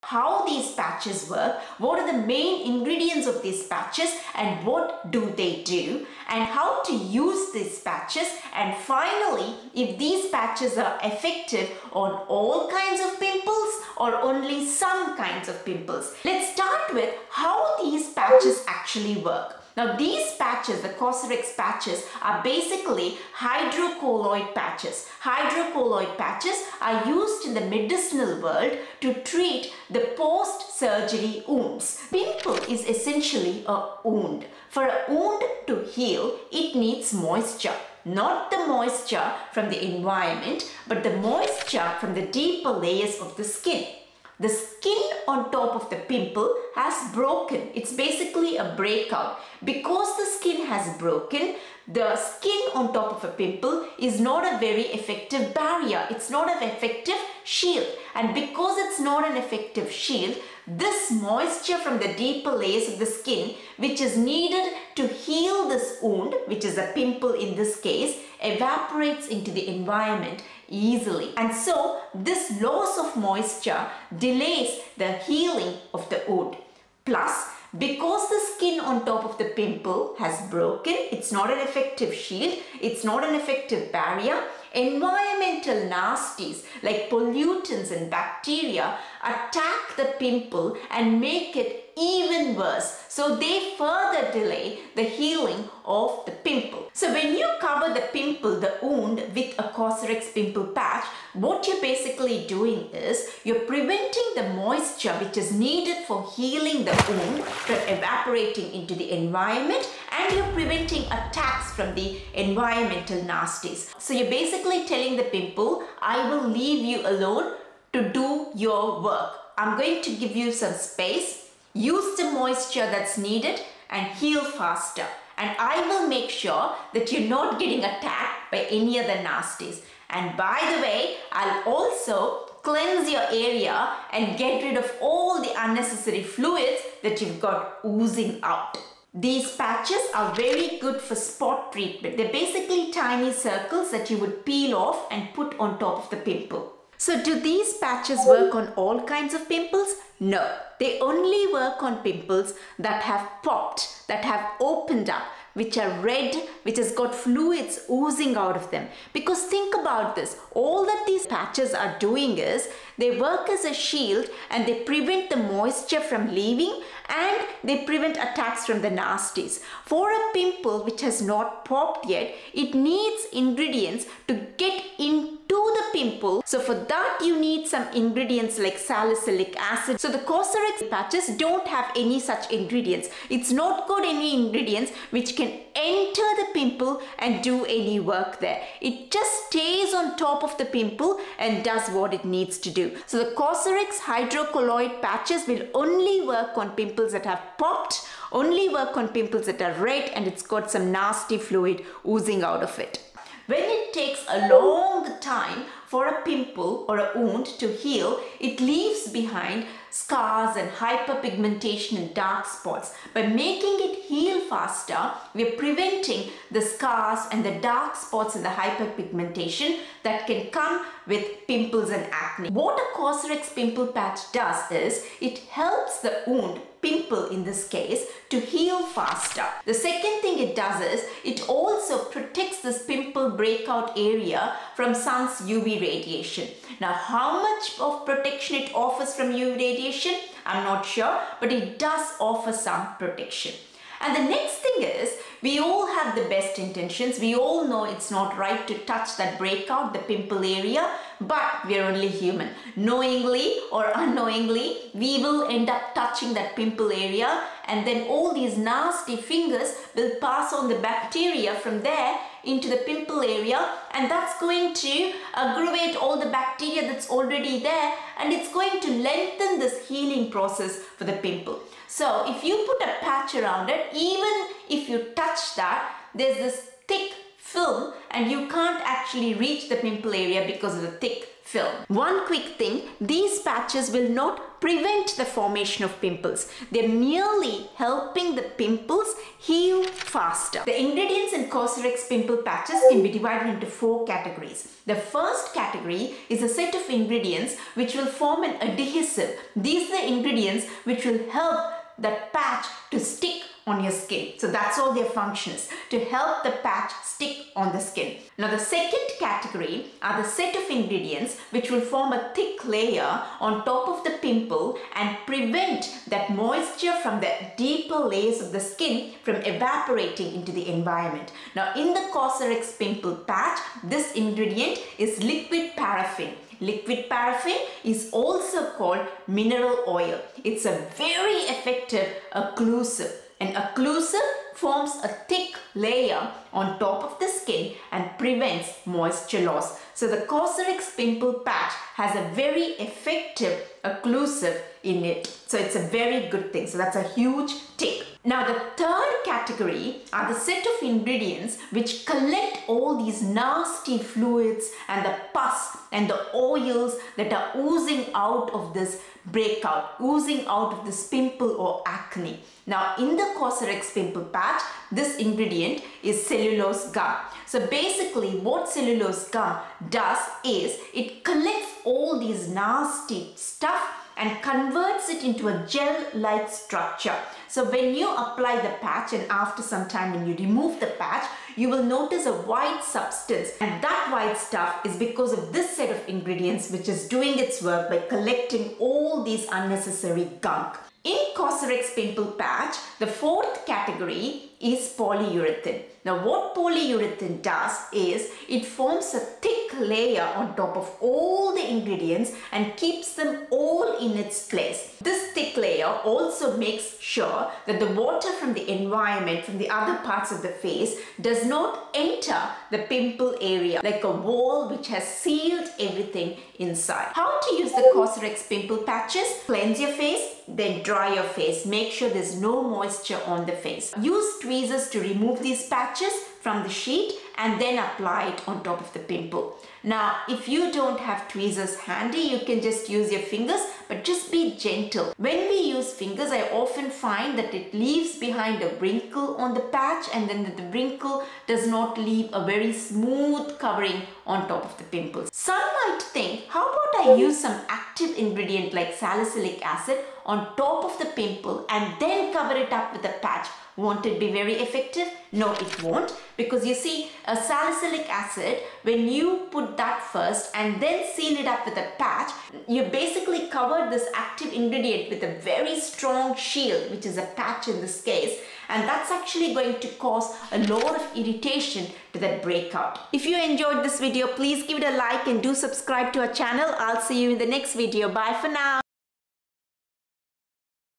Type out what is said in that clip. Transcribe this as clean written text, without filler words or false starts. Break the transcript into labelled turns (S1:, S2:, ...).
S1: how these patches work, what are the main ingredients of these patches and what do they do, and how to use these patches, and finally if these patches are effective on all kinds of pimples or only some kinds of pimples. Let's start with how these patches actually work. Now these patches, the COSRX patches, are basically hydrocolloid patches. Hydrocolloid patches are used in the medicinal world to treat the post-surgery wounds. Pimple is essentially a wound. For a wound to heal, it needs moisture. Not the moisture from the environment, but the moisture from the deeper layers of the skin. The skin on top of the pimple has broken. It's basically a breakout. Because the skin has broken, the skin on top of a pimple is not a very effective barrier. It's not an effective shield. And because it's not an effective shield, this moisture from the deeper layers of the skin, which is needed to heal this wound, which is a pimple in this case, evaporates into the environment easily. And so this loss of moisture delays the healing of the wound. Plus, because the skin on top of the pimple has broken, it's not an effective shield, it's not an effective barrier, environmental nasties like pollutants and bacteria attack the pimple and make it even worse. So they further delay the healing of the pimple. So when you cover the pimple, the wound, with a COSRX pimple patch, what you're basically doing is you're preventing the moisture which is needed for healing the wound from evaporating into the environment, and you're preventing attacks from the environmental nasties. So you're basically telling the pimple, I will leave you alone to do your work. I'm going to give you some space, use the moisture that's needed and heal faster. And I will make sure that you're not getting attacked by any other nasties. And by the way, I'll also cleanse your area and get rid of all the unnecessary fluids that you've got oozing out. These patches are very good for spot treatment. They're basically tiny circles that you would peel off and put on top of the pimple. So do these patches work on all kinds of pimples? No, they only work on pimples that have popped, that have opened up, which are red, which has got fluids oozing out of them. Because think about this, all that these patches are doing is they work as a shield and they prevent the moisture from leaving and they prevent attacks from the nasties. For a pimple which has not popped yet, it needs ingredients to get into the pimple. So for that you need some ingredients like salicylic acid. So the COSRX patches don't have any such ingredients. It's not got any ingredients which can enter the pimple and do any work there. It just stays on top of the pimple and does what it needs to do. So the COSRX hydrocolloid patches will only work on pimples that have popped, only work on pimples that are red and it's got some nasty fluid oozing out of it. When it takes a long time for a pimple or a wound to heal, it leaves behind scars and hyperpigmentation and dark spots. By making it heal faster, we are preventing the scars and the dark spots and the hyperpigmentation that can come with pimples and acne. What a COSRX pimple patch does is it helps the wound, pimple in this case, to heal faster. The second thing it does is it also protects this pimple breakout area from sun's UV radiation. Now how much of protection it offers from UV radiation, I'm not sure, but it does offer some protection. And the next thing is, we all have the best intentions. We all know it's not right to touch that breakout, the pimple area, but we're only human. Knowingly or unknowingly, we will end up touching that pimple area, and then all these nasty fingers will pass on the bacteria from there into the pimple area, and that's going to aggravate all the bacteria that's already there, and it's going to lengthen this healing process for the pimple. So if you put a patch around it, even if you touch that, there's this thick film and you can't actually reach the pimple area because of the thick film. One quick thing, these patches will not prevent the formation of pimples. They're merely helping the pimples heal faster. The ingredients in COSRX Pimple Patches can be divided into 4 categories. The first category is a set of ingredients which will form an adhesive. These are the ingredients which will help that patch to stick on your skin. So that's all their function is, to help the patch stick on the skin. Now the second category are the set of ingredients which will form a thick layer on top of the pimple and prevent that moisture from the deeper layers of the skin from evaporating into the environment. Now in the COSRX Pimple Patch, this ingredient is liquid paraffin. Liquid paraffin is also called mineral oil. It's a very effective occlusive. An occlusive forms a thick layer on top of the skin and prevents moisture loss. So the COSRX Pimple Patch has a very effective occlusive in it. So it's a very good thing. So that's a huge tick. Now the third category are the set of ingredients which collect all these nasty fluids and the pus and the oils that are oozing out of this breakout, oozing out of this pimple or acne. Now in the COSRX Pimple Patch, this ingredient is cellulose gum. So basically what cellulose gum does is it collects all these nasty stuff and converts it into a gel-like structure. So when you apply the patch and after some time when you remove the patch, you will notice a white substance, and that white stuff is because of this set of ingredients which is doing its work by collecting all these unnecessary gunk. In COSRX Pimple Patch, the fourth category is polyurethane. Now what polyurethane does is it forms a thick layer on top of all the ingredients and keeps them all in its place. This thick layer also makes sure that the water from the environment, from the other parts of the face, does not enter the pimple area like a wall which has sealed everything inside. How to use the COSRX Pimple Patches? Cleanse your face, then dry your face. Make sure there's no moisture on the face. Use tweezers to remove these patches from the sheet and then apply it on top of the pimple. Now, if you don't have tweezers handy, you can just use your fingers, but just be gentle. When we use fingers, I often find that it leaves behind a wrinkle on the patch, and then the wrinkle does not leave a very smooth covering on top of the pimples. Some might think, how about I use some active ingredient like salicylic acid on top of the pimple and then cover it up with a patch? Won't it be very effective? No, it won't, because you see, a salicylic acid, when you put that first and then seal it up with a patch, you basically cover this active ingredient with a very strong shield, which is a patch in this case, and that's actually going to cause a lot of irritation to that breakout. If you enjoyed this video, please give it a like and do subscribe to our channel. I'll see you in the next video. Bye for now.